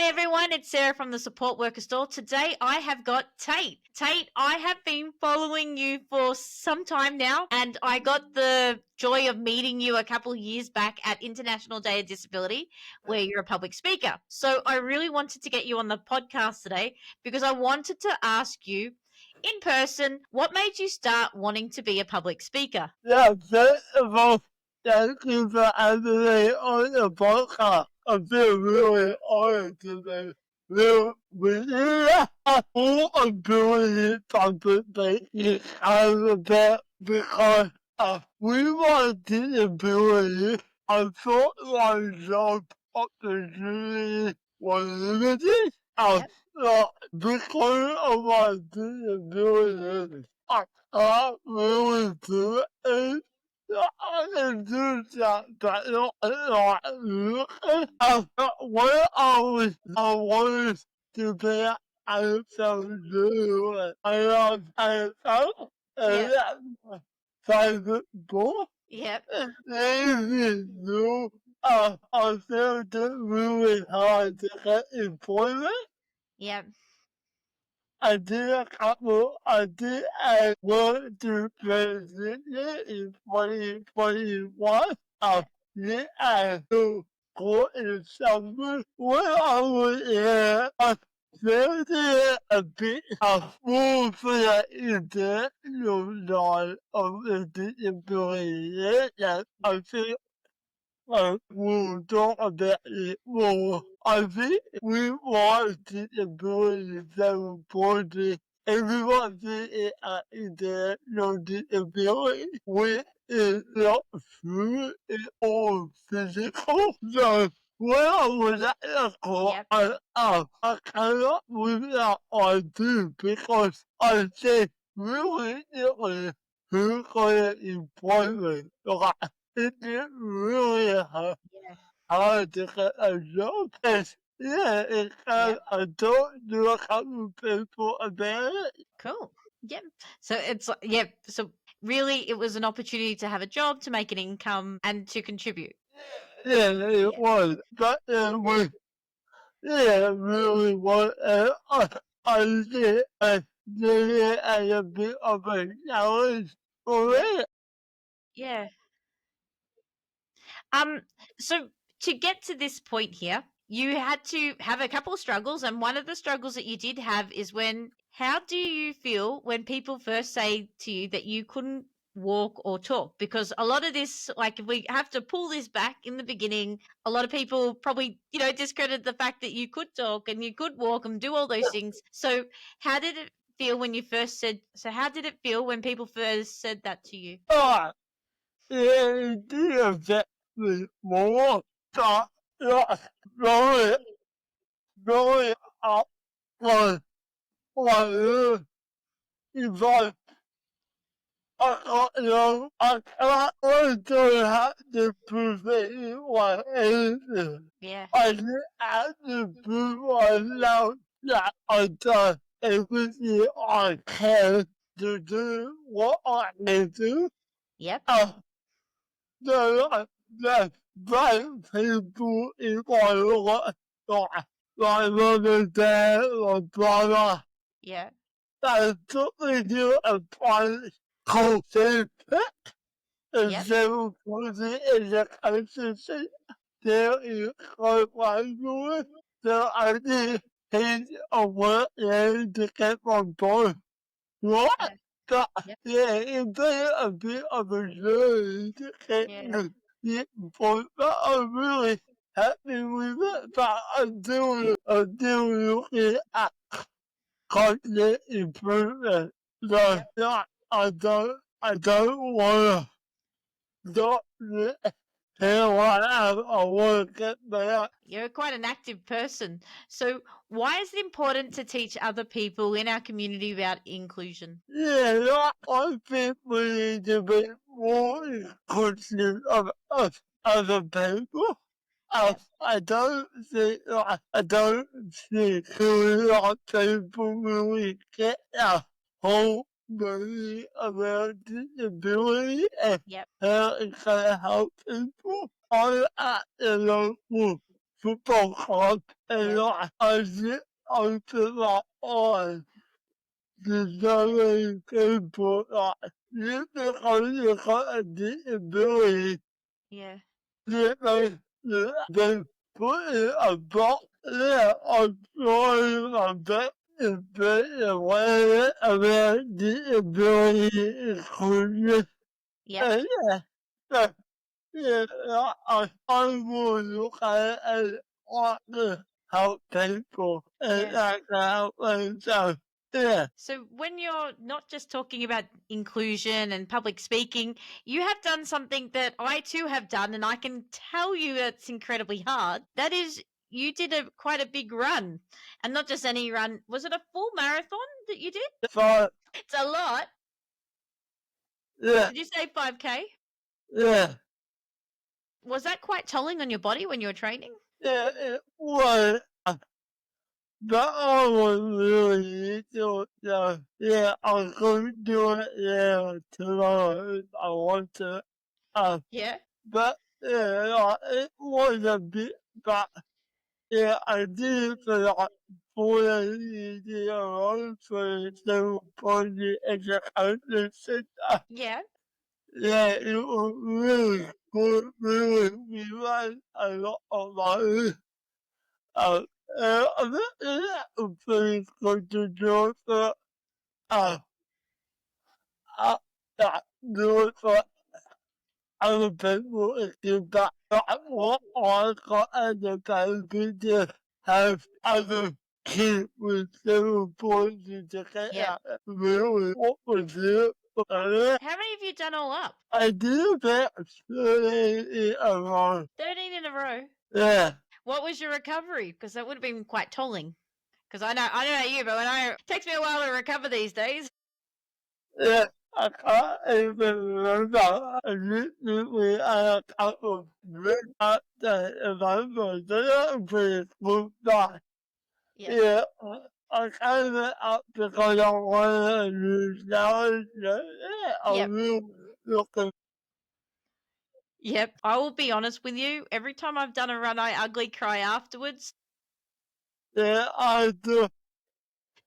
Hi everyone, it's Sarah from the Support Worker Store. Today I have got Tate. Tate, I have been following you for some time now, and I got the joy of meeting you a couple years back at International Day of Disability, where you're a public speaker. So I really wanted to get you on the podcast today because I wanted to ask you in person, what made you start wanting to be a public speaker? Yeah, first of all, thank you for having me on the podcast. I feel really honored to be here with you. I thought of doing this public speaking as a bit because we want disability. I thought my job opportunity was limited. Yep. Because of my disability, I can't really do it. I can do that, but not like when I wanted to be able to do it. I love AFL, and Yep. that's my favorite sport. Yep. Maybe no, I found it really hard to get employment. Yep. I did a work to president in 2021. I did a go in summer when I was there. I felt it a bit of more for the international side of the disability. That I think we'll talk about it more. I think we want disability so important. Everyone is there no disability. We is not true, it's all physical. So when I was at the school, Yep. I came up with that idea because I said, really, who got employment? Like, it didn't really Yeah. hard to get a job. It's Yep. I don't do a couple of people about it. Cool. Yep. So it's yep. So really, it was an opportunity to have a job, to make an income, and to contribute. Yeah, it Yeah. was. But it really was. I did it as a bit of a challenge for Yep. it. Yeah. So to get to this point here, you had to have a couple of struggles, and one of the struggles that you did have is when. How do you feel when people first say to you that you couldn't walk or talk? Because a lot of this, like, if we have to pull this back in the beginning, a lot of people probably, discredit the fact that you could talk and you could walk and do all those things. So, how did it feel when you first said? So, how did it feel when people first said that to you? Oh, it did affect me more. So, yeah, growing, growing up was like if I can't really have to prove anyone anything. Yeah. I just have to prove myself that I've done everything I can to do what I can do. Yep. So the right people in my life, like my mother, dad, my brother, Yeah. they took me to a place called Tate Kemp and Yep. several places in the country. There is no library, so I did his work there to get my boy. What? Yeah. But Yep. yeah, it been a bit of a journey to get Yeah. to this point, but I'm really happy with it. But I'm still looking at constant improvement. So Yep. yeah, I don't wanna stop this. Here I am, I wanna get better. You're quite an active person. So, why is it important to teach other people in our community about inclusion? Yeah, I think we need to be more inclusive of us other people. Yep. I don't think a lot of people really get the whole meaning about disability and Yep. how it can help people. I'm at the local football club, and Yeah. I sit open my eyes. There's so many people like you because you got a disability. Yeah. They put in a box there. I'm throwing my back and put away about disability inclusion. Yep. And yeah, yeah, I will look at it as like to help people and Yeah. like to help themselves. Yeah. So when you're not just talking about inclusion and public speaking, you have done something that I too have done, and I can tell you it's incredibly hard. That is, you did a quite a big run, and not just any run. Was it a full marathon that you did? So, It's a lot. yeah, Did you say 5K? yeah. Was that quite tolling on your body when you were training? Yeah, it was. But I was really into it, so yeah, I could do it tomorrow if I want to. Yeah. But yeah, like, it was a bit, but yeah, I did it for like 4 years ago for several project education center. Yeah. Yeah, it was really good, really, we learned a lot of my uh, I'm not very good to do it for, uh, uh, do it for other people if you got what I got as a baby to have other kids with cerebral palsy to get Yep. out really what was it. How many have you done all up? I did about 30 around. 13 in a row. Yeah. What was your recovery? Because that would have been quite tolling. Because I don't know you, but it takes me a while to recover these days. Yeah, I can't even remember. I literally had a couple of really bad days if I was a pretty good guy. Yep. Yeah, I gave it up because I wanted to lose knowledge. Yeah, I'm Yep. really looking. Yep. I will be honest with you. Every time I've done a run, I ugly cry afterwards. Yeah, I do.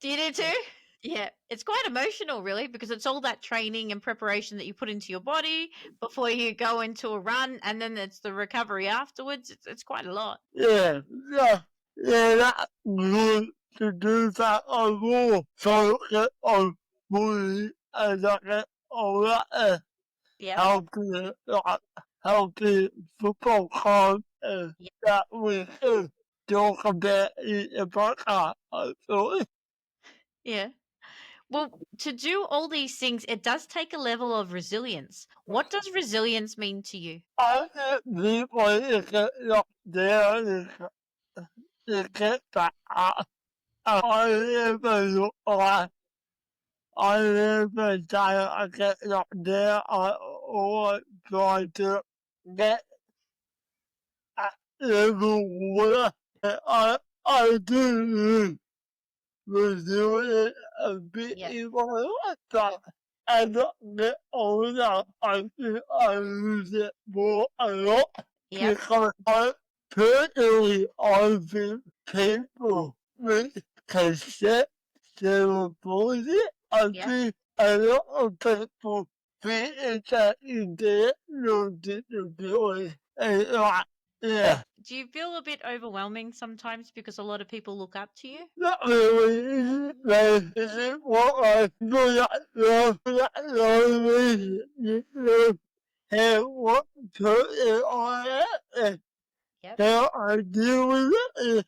Do you do too? Yeah. It's quite emotional, really, because it's all that training and preparation that you put into your body before you go into a run, and then it's the recovery afterwards. It's quite a lot. Yeah, that's good to do that on more. So get on bully and I get all that. Yep. Healthy football club Yep. that we talk about in the podcast, actually. Yeah. Well, to do all these things, it does take a level of resilience. What does resilience mean to you? I think people get knocked down and get back up. I never look like I never say I get knocked down. I always try to get at level one. I do was doing a bit Yep. in my life, but as I get older, I think I lose it more a lot Yep. because I personally I think people with cassette cerebral I Yep. think a lot of people think that in their no disability and like yeah. Do you feel a bit overwhelming sometimes because a lot of people look up to you? Not really. Is it what I do that love and what person I am Yep. how I deal with it.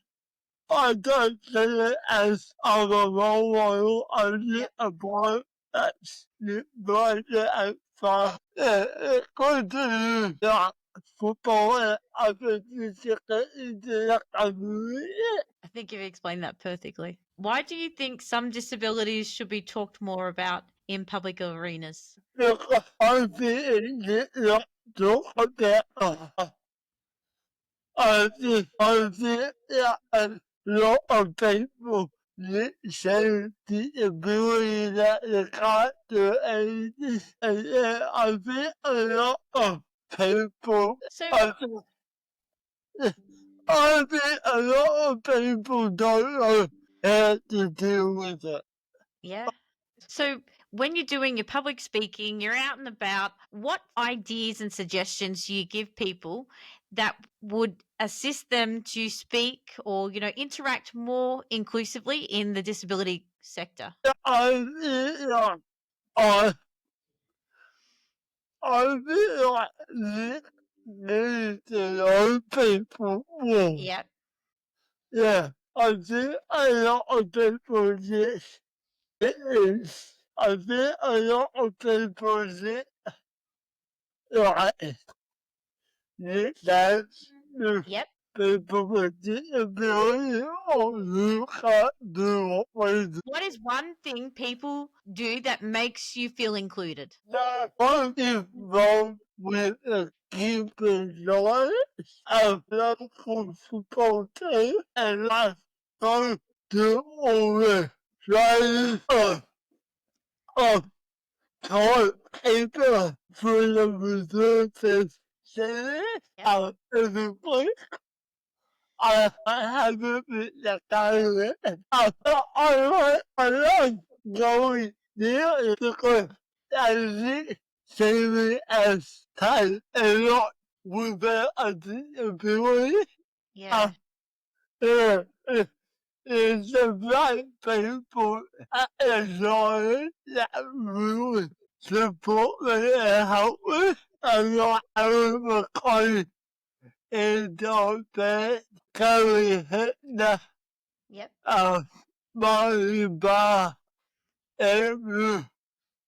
I don't see it as I'm a role model. I Yep. just a boy that's blind and far. It's good to do that football and I think it's just into that. I think you've explained that perfectly. Why do you think some disabilities should be talked more about in public arenas? Because I think it's not talk about I think that a lot of people say the ability that they can't do anything. And I think a lot of people, So, I think, I think a lot of people don't know how to deal with it. Yeah. So when you're doing your public speaking, you're out and about, what ideas and suggestions do you give people that would assist them to speak or, interact more inclusively in the disability sector? I feel like I, I feel like this needs to know people more. Yeah. Yeah, I think a lot of people just it is. I think a lot of people just like that's the Yep. people with disability or who can't do what we do. What is one thing people do that makes you feel included? No one involved with the keeping knowledge of local support team and let's go to all the training of Tate Kemp for the resources city Yep. of every I haven't been that kind of it. I love going there because I think saving as time and not without a disability. Yeah. Yeah, it's the right people enjoy that really support me and help me. I'm not having a kind and don't carry the Yep. body bar every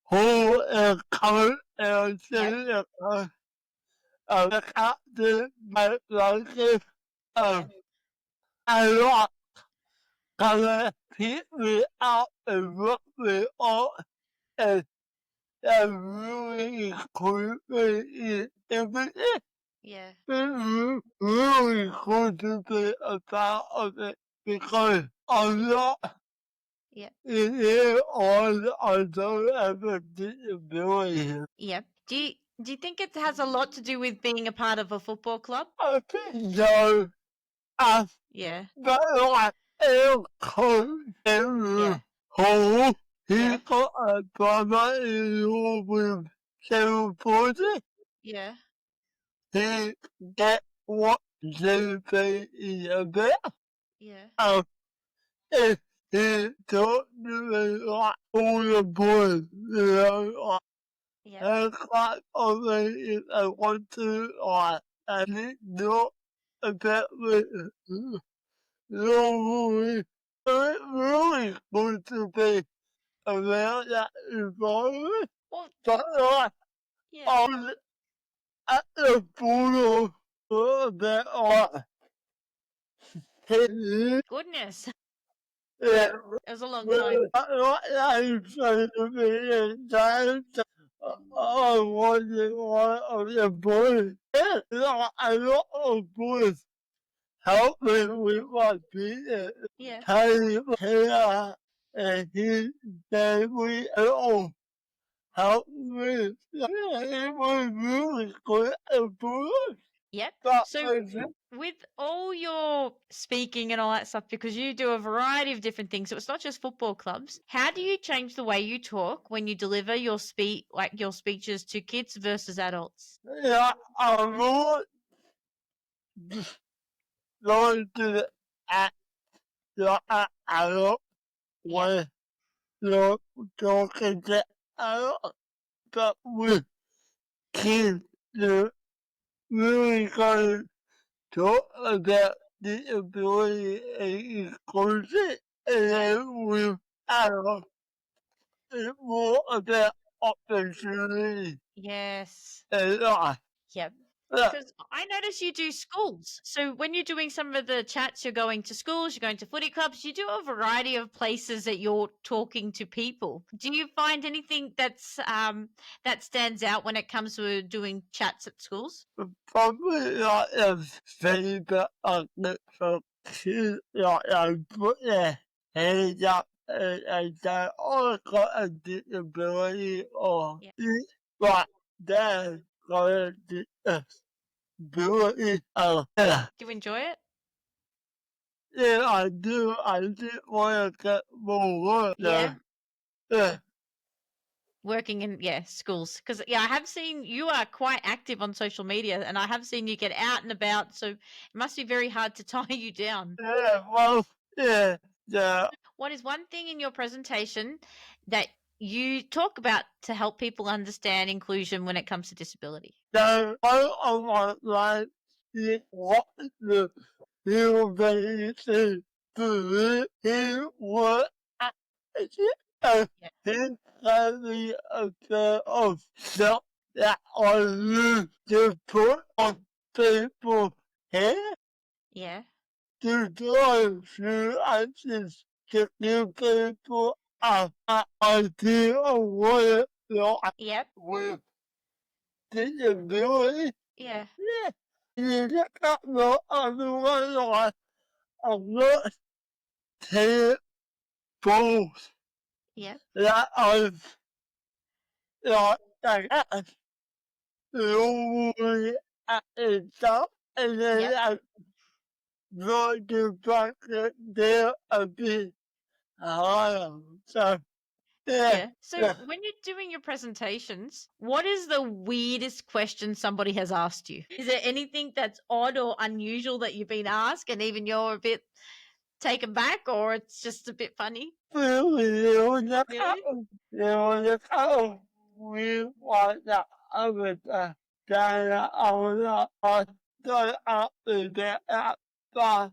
whole and cover and Yep. say the captain my life Yep. I want to pick me up and rock me up and really include me in everything. Yeah. It's really cool to be a part of it because I'm not Yep. in here on I don't have a disability. Yep. Do you think it has a lot to do with being a part of a football club? I think so. I Yeah. but like El Coach Yeah. Hole, he Yep. got a brother in law with cerebral palsy. Yeah. He get what GP is about. Yeah. Um, he talked to me like all the boys, like, Yep. and quite often if I want to, like, and it's not about me normally. It's really good to be around that environment, Well, but like, yeah. I was at the border for about like 10 years. Goodness. Yeah. It was a long time. I wanted one of the boys. A lot of boys help me with my feet. Yeah. Tiny hair and his family and all help me. It was really good and good. Yep. But So I think with all your speaking and all that stuff, because you do a variety of different things, so it's not just football clubs. How do you change the way you talk when you deliver your your speeches to kids versus adults? yeah, I'm more going to the adult Yep. way you're talking to adult, but with kids, you're really going to talk about disability and inclusion, and Yep. then with adults, it's more about opportunity Yes. and life. Yep. Yeah, Because I notice you do schools. So when you're doing some of the chats, you're going to schools, you're going to footy clubs, you do a variety of places that you're talking to people. Do you find anything that stands out when it comes to doing chats at schools? probably like the favorite of the for kids, like I put their hands up and say, oh, I got a disability, or Yeah. like that got a disability. Yeah. Do you enjoy it? yeah, I do want to get more work. Yeah. Yeah. Working in schools, because I have seen you are quite active on social media, and I have seen you get out and about, so it must be very hard to tie you down. Yeah, well, yeah. What is one thing in your presentation that you talk about to help people understand inclusion when it comes to disability? So one of my lives is what the humanity believe he was Yeah. his family affair of self that I used to put on people's head Yeah. to go through actions to give people an idea of what it's like Yep. with disability. Yeah. Yeah. You look at the other one like I'm not terrible Yep. that I've like normally at the top and then Yep. I go to back there a bit higher. So yeah, Yeah. So yeah. when you're doing your presentations, what is the weirdest question somebody has asked you? Is there anything that's odd or unusual that you've been asked and even you're a bit taken back, or it's just a bit funny? Really? Really? We want that other China owner or done up to get that but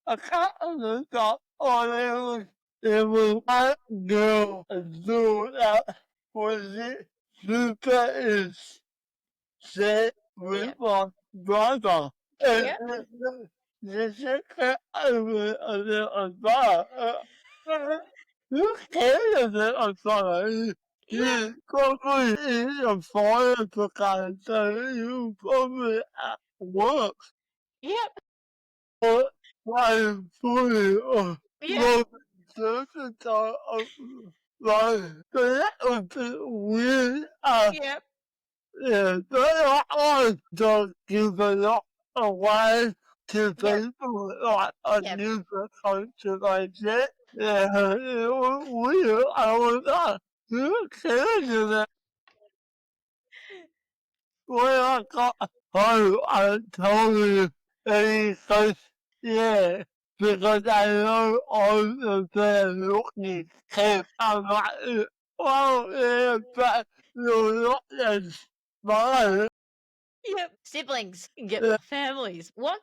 I can't understand all it was one girl do that was it super is set with Yep. my brother. And Yep. the second over a little bar. Who cares if it's funny? Yep. You probably is a fire because you probably at work Yep. or trying fully or Yep. not certain time of life. So that would be weird. Yep. Yeah, but I don't give a lot away to Yep. people like a Yep. new culture like that. Yeah, it was weird. I was like, who cares about what I got home? I told you anything. Yeah, because I know all the there looking came. I'm like, oh yeah, but you're not as smart. Yep. Siblings. Yep. Yeah, Families. What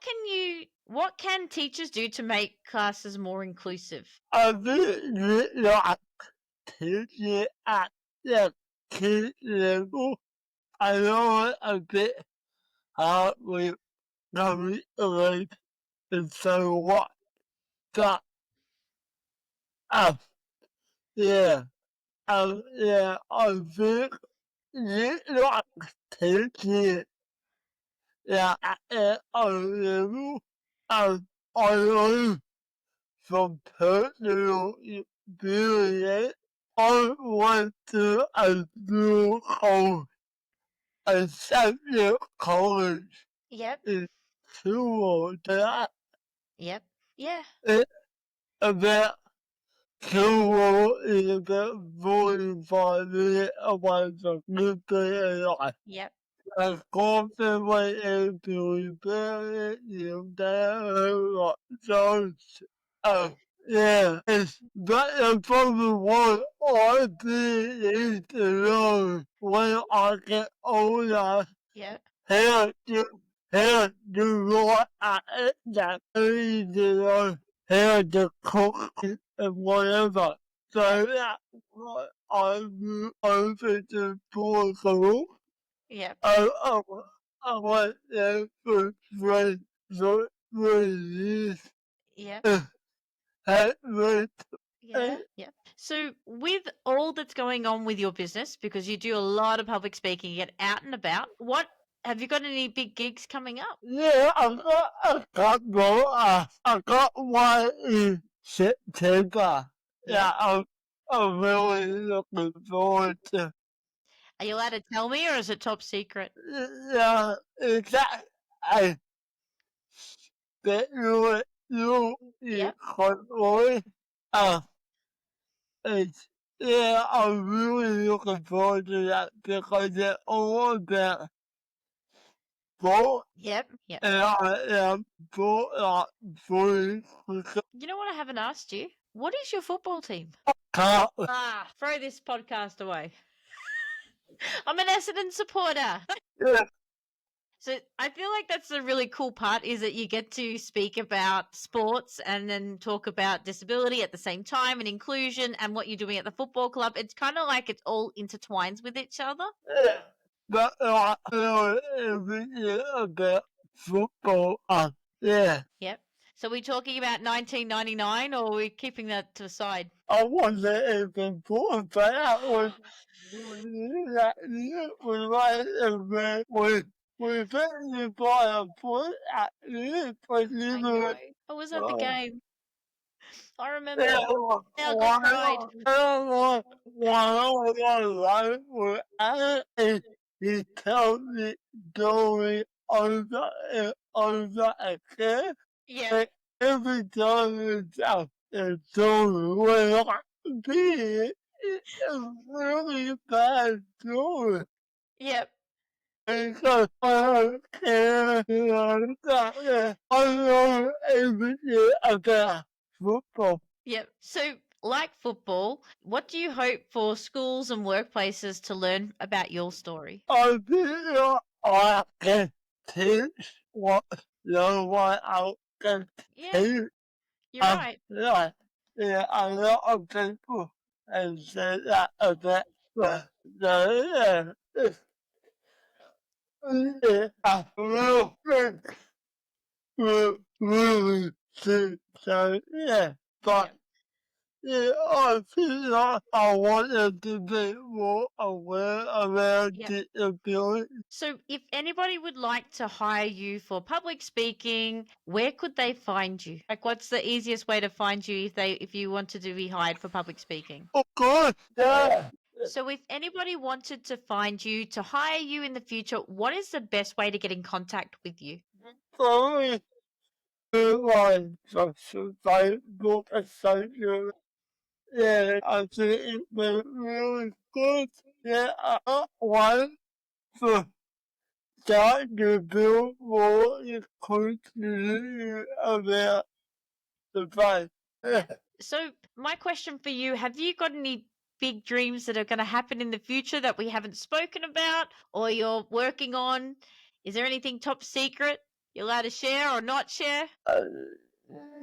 can teachers do to make classes more inclusive? I really like teaching at the kid level. I know a bit how we going away and so what. But um, yeah, yeah, I think you like teaching at the level. I know from personal experience, I went to a new college, a separate college Yep. in school that Yep. Yeah. it about school is about 45 minutes away from nuclear life. Yep. I've gone the way into repair it, you know, like those. Oh, yeah, but the problem was I need to know when I get older Yep. how how to write at it that I need to know how to cook and whatever. So that's what I'm open to Portugal. Yep. I, I went there for 3 years. Yep. That was Yeah. Yeah. So, with all that's going on with your business, because you do a lot of public speaking, you get out and about, what have you got any big gigs coming up? yeah, I got more. I got one in September. Yep. Yeah, I'm really looking forward to. Are you allowed to tell me, or is it top secret? Yeah, is that I bet you it you Yep. control. It's, yeah, I'm really looking forward to that because they're all about sport. Yep. Yep. And I am sport like fully You know what I haven't asked you? What is your football team? can't. Throw this podcast away. I'm an Essendon supporter. Yeah, So I feel like that's the really cool part is that you get to speak about sports and then talk about disability at the same time and inclusion and what you're doing at the football club. It's kind of like it all intertwines with each other. yeah. But I know everything about football. Yeah. Yep. So we're talking about 1999 or are we keeping that to the side? I wasn't even born, but that was that year was right when we finally bought a foot at the I know. I was at the game. I remember. Now I got pride. He told me story over and over again. Yeah. And every time it's out, it's so well. It's a really bad story. Yep. Because I don't care. I know everything about football. Yep. So, like football, what do you hope for schools and workplaces to learn about your story? I feel I can teach what no one else can Yeah, teach. you're right. Yeah, yeah, a lot of people have said that about the I will think really see so yeah, but Yep. yeah, I feel like I wanted to be more aware around Yep. disability. So, if anybody would like to hire you for public speaking, where could they find you? Like, what's the easiest way to find you if you wanted to be hired for public speaking? Of course, yeah. So, if anybody wanted to find you to hire you in the future, what is the best way to get in contact with you? Probably like Facebook and social. Yeah, I think it was really good. Yeah, I want to start to build more inclusion about the fight. So, my question for you, have you got any big dreams that are going to happen in the future that we haven't spoken about or you're working on? Is there anything top secret you're allowed to share or not share?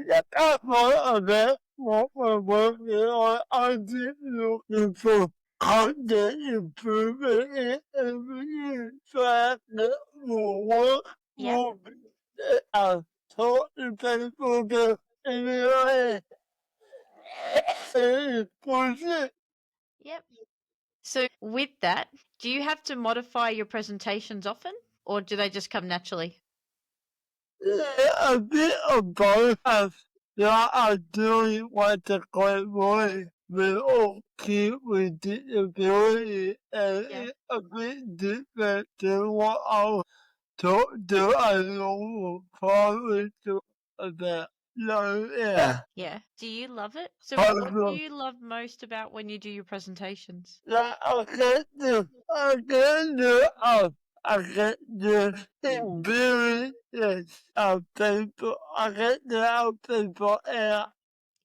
Yeah, that's more about what we're working on. I'm just looking for content improvement in every track that will work. Yep. I've talked to people that anyway, it's bullshit. Yep. So, with that, do you have to modify your presentations often or do they just come naturally? Yeah, a bit of both. Yeah, I do want to quite more. We all keep with disability and Yeah. it's a bit different than what I talk to a normal private talk about. So, yeah. Yeah. Do you love it? So, I what do love you love most about when you do your presentations? that I get to experience of people. I get to help people out.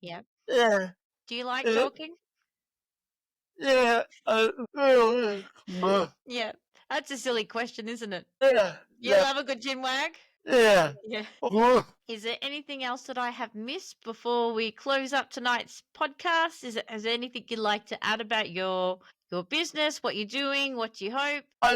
Yeah. Yeah, Do you like yeah, talking? yeah, I really, Yeah. That's a silly question, isn't it? yeah, You love a good chin wag? yeah. Yeah. Oh, Is there anything else that I have missed before we close up tonight's podcast? Is there anything you'd like to add about your business, what you're doing, what you hope? I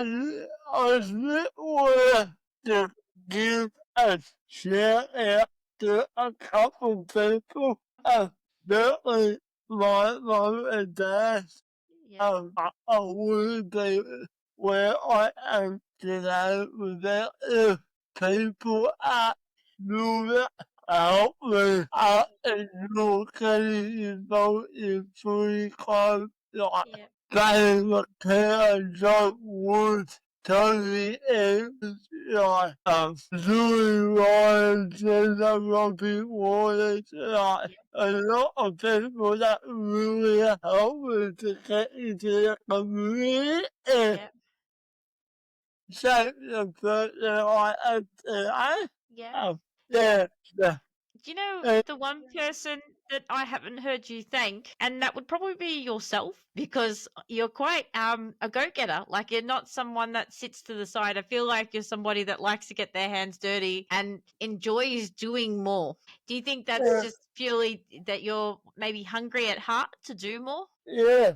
just want to give a shout out to a couple people, especially my mom and dad. Yeah. I wouldn't be where I am today without the people at school help me out and getting involved in free clubs like Yeah. playing the care and job wood totally is like doing what there's a lot of people that's like a lot of people that really help with to get into the community and Yeah. shape the person I Yeah. yeah, yeah. Do you know And, the one person that I haven't heard you thank, and that would probably be yourself, because you're quite a go-getter. Like, you're not someone that sits to the side. I feel like you're somebody that likes to get their hands dirty and enjoys doing more. Do you think that's just purely that you're maybe hungry at heart to do more? yeah.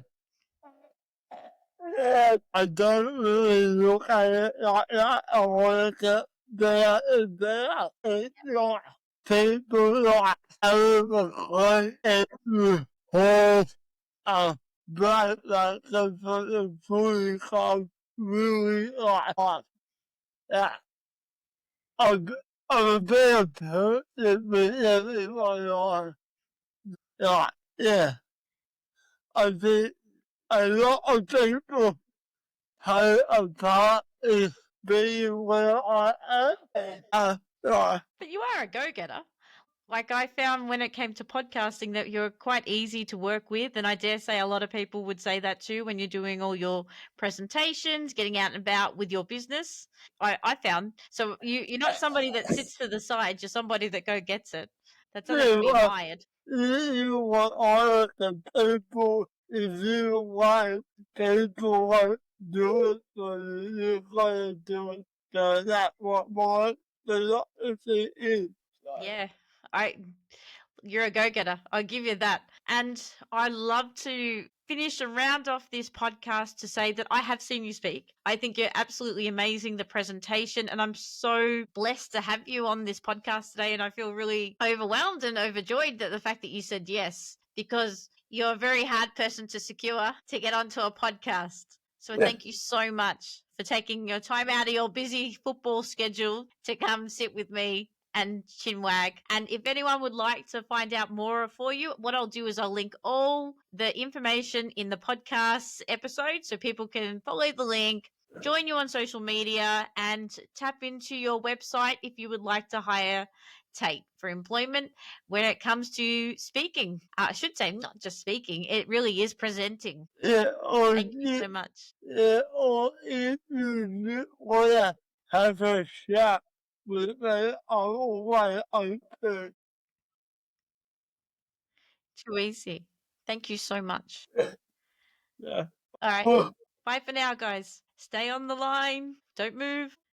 Yeah, I don't really look at it like that. I want to get there and there. It's like people like having a great and whole but like the fully come really yeah. I'm, I'm a bit of person with everyone on. Like, yeah, I think a lot of people how a part is being where I am. Right. But you are a go-getter. Like, I found when it came to podcasting that you're quite easy to work with, and I dare say a lot of people would say that too when you're doing all your presentations, getting out and about with your business. I found so you're not somebody that sits to the side. You're somebody that go gets it. That's something to You be admired. you want all of the people, if you want people want do it for you, you're gonna do it. So that's what my philosophy is. Yeah, I you're a go-getter. I'll give you that. And I love to finish and round off this podcast to say that I have seen you speak. I think you're absolutely amazing, the presentation, and I'm so blessed to have you on this podcast today. And I feel really overwhelmed and overjoyed at the fact that you said yes, because you're a very hard person to secure to get onto a podcast. So thank you so much for taking your time out of your busy football schedule to come sit with me and Chinwag. And if anyone would like to find out more for you, what I'll do is I'll link all the information in the podcast episode so people can follow the link, join you on social media, and tap into your website if you would like to hire Tate for employment when it comes to speaking. I should say not just speaking, it really is presenting. Yeah, or Thank you so much. yeah, or if you wanna have a chat with me, I'm always open. Too easy. Thank you so much. Yeah. All right. Bye for now, guys. Stay on the line. Don't move.